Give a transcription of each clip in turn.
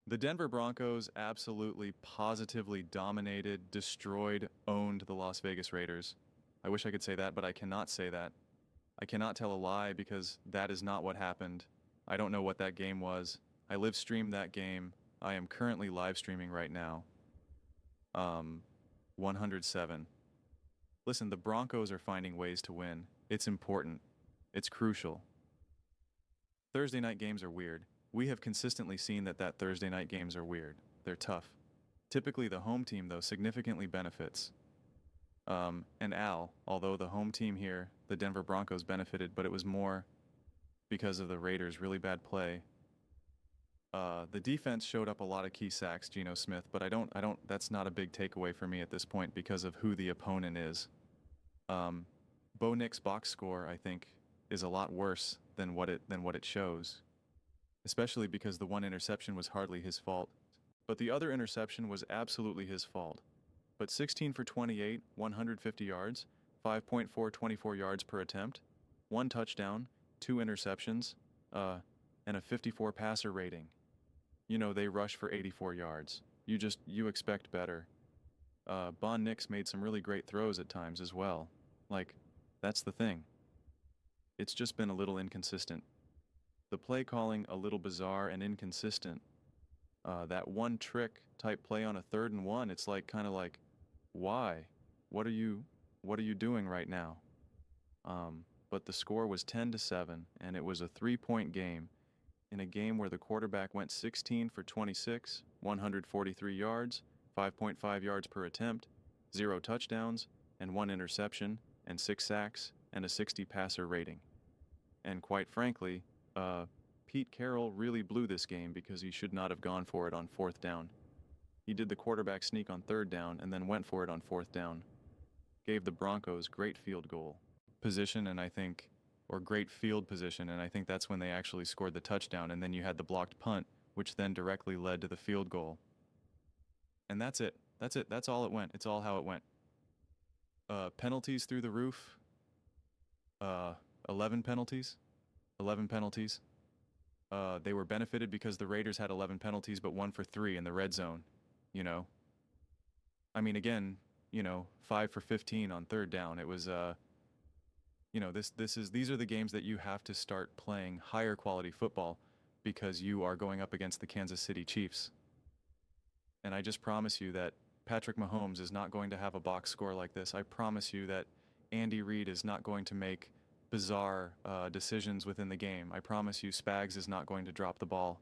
The Denver Broncos absolutely, positively dominated, destroyed, owned the Las Vegas Raiders. I wish I could say that, but I cannot say that. I cannot tell a lie because that is not what happened. I don't know what that game was. I live streamed that game. I am currently live streaming right now. Um, 107. Listen, the Broncos are finding ways to win. It's important. It's crucial. Thursday night games are weird. We have consistently seen that Thursday night games are weird. They're tough. Typically, the home team, though, significantly benefits. And although the home team here, the Denver Broncos, benefited, but it was more because of the Raiders' really bad play. The defense showed up a lot of key sacks, Geno Smith, but that's not a big takeaway for me at this point because of who the opponent is. Bo Nick's box score, I think, is a lot worse than what it shows, especially because the one interception was hardly his fault. But the other interception was absolutely his fault. But 16 for 28, 150 yards, 5.424 yards per attempt, one touchdown, two interceptions, and a 54 passer rating. You know, they rush for 84 yards. You expect better. Bon Nix made some really great throws at times as well. Like, that's the thing. It's just been a little inconsistent. The play calling a little bizarre and inconsistent. That one trick type play on a 3rd and 1, it's like kind of like, why? What are you doing right now? But the score was 10-7, and it was a 3-point game in a game where the quarterback went 16 for 26, 143 yards, 5.5 yards per attempt, 0 touchdowns, and 1 interception, and 6 sacks, and a 60 passer rating. And quite frankly, Pete Carroll really blew this game because he should not have gone for it on 4th down. He did the quarterback sneak on 3rd down and then went for it on 4th down. Gave the Broncos great field goal position, and I think, or great field position, and I think that's when they actually scored the touchdown, and then you had the blocked punt, which then directly led to the field goal. And that's it. That's it. That's all it went. It's all how it went. Penalties through the roof. 11 penalties. 11 penalties. They were benefited because the Raiders had 11 penalties, but 1 for 3 in the red zone. You know, I mean, again, 5 for 15 on 3rd down. It was, these are the games that you have to start playing higher quality football because you are going up against the Kansas City Chiefs. And I just promise you that Patrick Mahomes is not going to have a box score like this. I promise you that Andy Reid is not going to make bizarre decisions within the game. I promise you Spags is not going to drop the ball.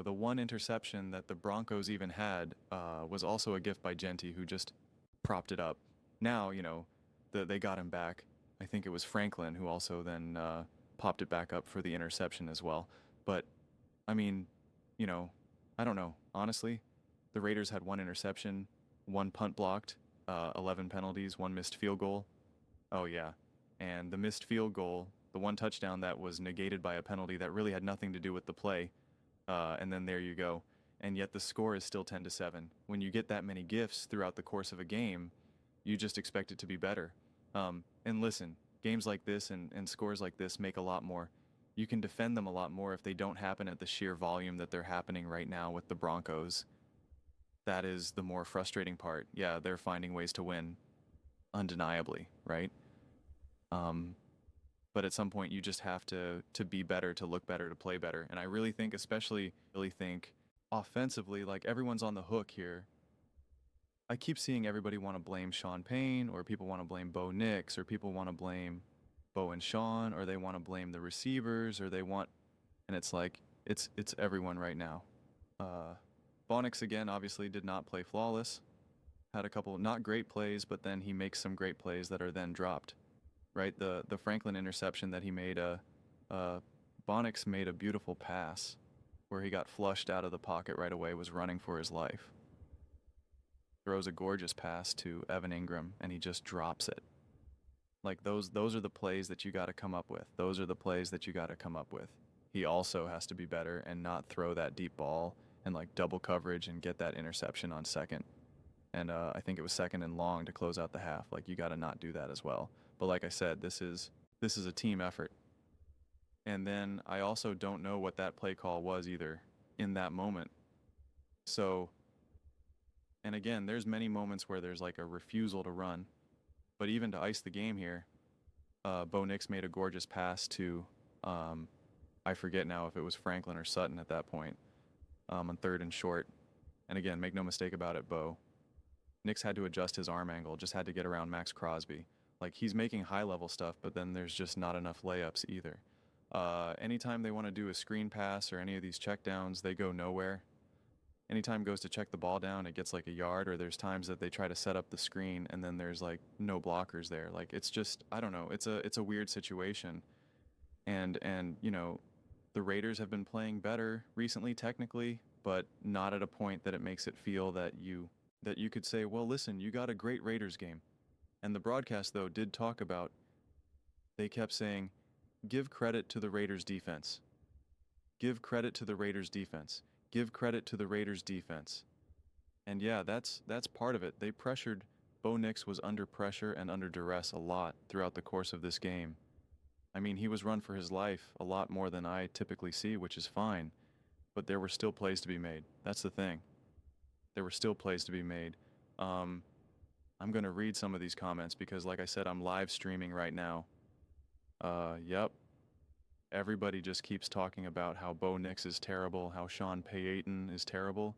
The one interception that the Broncos even had was also a gift by Genty, who just propped it up. Now, they got him back. I think it was Franklin who also then popped it back up for the interception as well. But, I mean, I don't know. Honestly, the Raiders had 1 interception, 1 punt blocked, 11 penalties, 1 missed field goal. Oh, yeah. And the missed field goal, the 1 touchdown that was negated by a penalty that really had nothing to do with the play. And then there you go. And yet the score is still 10-7. When you get that many gifts throughout the course of a game, you just expect it to be better. And listen, games like this and scores like this make a lot more. You can defend them a lot more if they don't happen at the sheer volume that they're happening right now with the Broncos. That is the more frustrating part. Yeah, they're finding ways to win, undeniably, right? But at some point you just have to be better, to look better, to play better. And I really think, really think offensively, like everyone's on the hook here. I keep seeing everybody want to blame Sean Payne, or people want to blame Bo Nix, or people want to blame Bo and Sean, or they want to blame the receivers, or they want, and it's like it's everyone right now. Bonix again obviously did not play flawless. Had a couple not great plays, but then he makes some great plays that are then dropped. Right, the Franklin interception that he made, Bonix made a beautiful pass where he got flushed out of the pocket right away, was running for his life. Throws a gorgeous pass to Evan Ingram, and he just drops it. Like those are the plays that you got to come up with. Those are the plays that you got to come up with. He also has to be better and not throw that deep ball and like double coverage and get that interception on 2nd. And I think it was 2nd and long to close out the half. Like, you got to not do that as well. But like I said, this is a team effort. And then I also don't know what that play call was either. in that moment. So, and again, there's many moments where there's like a refusal to run, but even to ice the game here, Bo Nix made a gorgeous pass to, um, I forget now if it was Franklin or Sutton at that point, on third and short. And again, make no mistake about it, Bo. Nix had to adjust his arm angle, just had to get around Max Crosby. Like he's making high level stuff, but then there's just not enough layups either. Anytime they want to do a screen pass or any of these checkdowns, they go nowhere. Anytime goes to check the ball down, it gets like a yard, or there's times that they try to set up the screen and then there's like no blockers there. Like it's just I don't know. It's a weird situation. And you know, the Raiders have been playing better recently technically, but not at a point that it makes it feel that you could say, well, listen, you got a great Raiders game. And the broadcast though did talk about they kept saying, give credit to the Raiders defense. Give credit to the Raiders defense. Give credit to the Raiders defense. And yeah, that's part of it. They pressured Bo Nix was under pressure and under duress a lot throughout the course of this game. I mean, he was run for his life a lot more than I typically see, which is fine, but there were still plays to be made. That's the thing. There were still plays to be made. Um, I'm going to read some of these comments because, like I said, I'm live streaming right now. Yep. Everybody just keeps talking about how Bo Nix is terrible, how Sean Payton is terrible.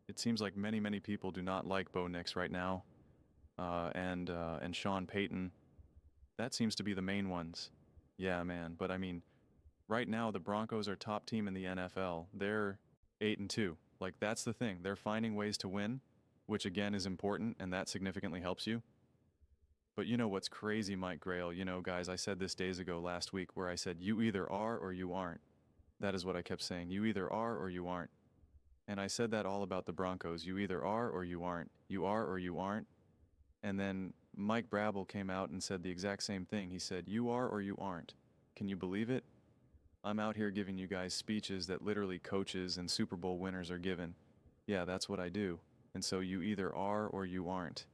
It seems like many people do not like Bo Nix right now. And Sean Payton, that seems to be the main ones. Yeah, man. But I mean, right now the Broncos are top team in the NFL. They're 8-2. Like that's the thing. They're finding ways to win, which again is important and that significantly helps you. But you know what's crazy, Mike Grail? You know, guys, I said this days ago last week where I said you either are or you aren't. That is what I kept saying. You either are or you aren't. And I said that all about the Broncos. You either are or you aren't. You are or you aren't. And then Mike Brabble came out and said the exact same thing. He said, you are or you aren't. Can you believe it? I'm out here giving you guys speeches that literally coaches and Super Bowl winners are given. Yeah, that's what I do. And so you either are or you aren't.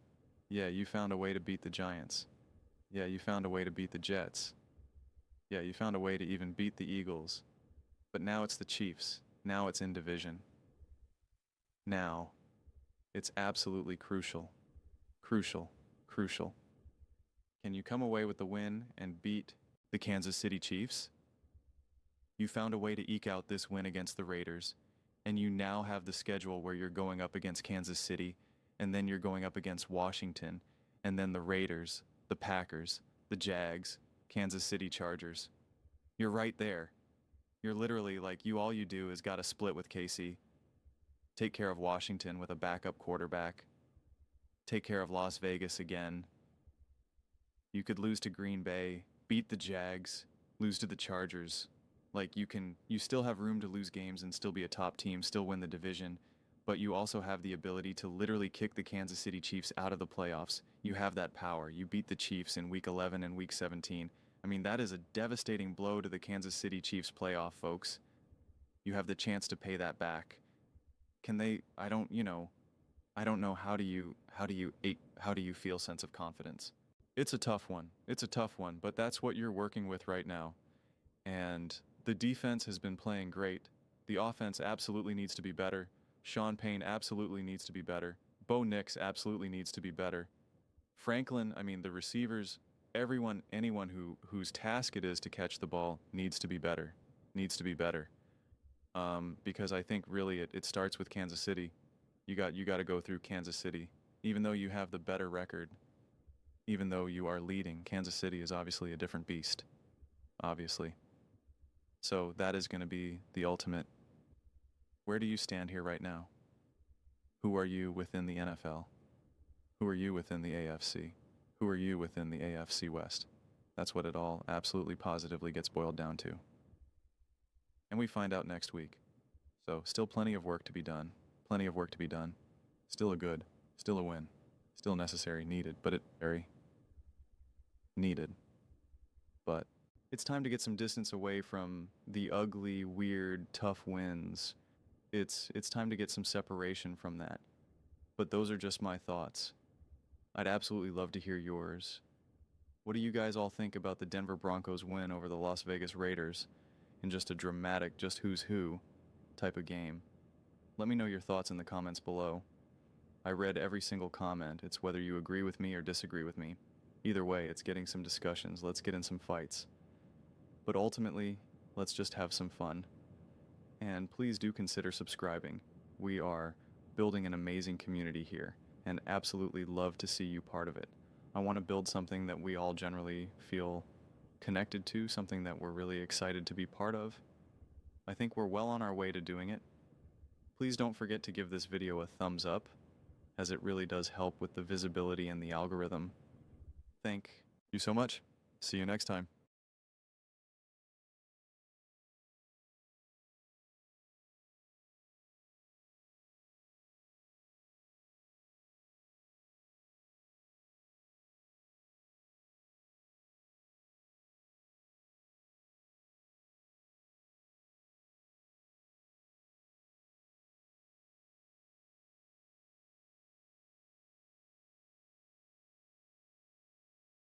Yeah, you found a way to beat the Giants. Yeah, you found a way to beat the Jets. Yeah, you found a way to even beat the Eagles. But now it's the Chiefs. Now it's in division. Now, it's absolutely crucial. Crucial. Crucial. Can you come away with the win and beat the Kansas City Chiefs? You found a way to eke out this win against the Raiders, and you now have the schedule where you're going up against Kansas City, and then you're going up against Washington, and then the Raiders, the Packers, the Jags, Kansas City Chargers. You're right there. You're literally like all you do is got to split with KC, take care of Washington with a backup quarterback, take care of Las Vegas again. You could lose to Green Bay, beat the Jags, lose to the Chargers. Like you still have room to lose games and still be a top team, still win the division, but you also have the ability to literally kick the Kansas City Chiefs out of the playoffs. You have that power. You beat the Chiefs in week 11 and week 17. I mean, that is a devastating blow to the Kansas City Chiefs playoff, folks. You have the chance to pay that back. Can they I don't, I don't know how do you feel sense of confidence? It's a tough one. It's a tough one, but that's what you're working with right now. And the defense has been playing great. The offense absolutely needs to be better. Sean Payne absolutely needs to be better. Bo Nix absolutely needs to be better. Franklin, I mean, the receivers, anyone whose task it is to catch the ball needs to be better. Needs to be better. Because I think really it starts with Kansas City. You got to go through Kansas City. Even though you have the better record, even though you are leading, Kansas City is obviously a different beast. Obviously. So that is going to be the ultimate. Where do you stand here right now? Who are you within the NFL? Who are you within the AFC? Who are you within the AFC West? That's what it all absolutely positively gets boiled down to. And we find out next week. So still plenty of work to be done. Plenty of work to be done. Still a good. Still a win. Still necessary, needed, but very needed. But it's time to get some distance away from the ugly, weird, tough wins. It's time to get some separation from that. But those are just my thoughts. I'd absolutely love to hear yours. What do you guys all think about the Denver Broncos win over the Las Vegas Raiders in just a dramatic just who's who? type of game. Let me know your thoughts in the comments below. I read every single comment. It's whether you agree with me or disagree with me. Either way, it's getting some discussions. Let's get in some fights. But ultimately, let's just have some fun. And please do consider subscribing. We are building an amazing community here and absolutely love to see you part of it. I want to build something that we all generally feel connected to, something that we're really excited to be part of. I think we're well on our way to doing it. Please don't forget to give this video a thumbs up, as it really does help with the visibility and the algorithm. Thank you so much. See you next time.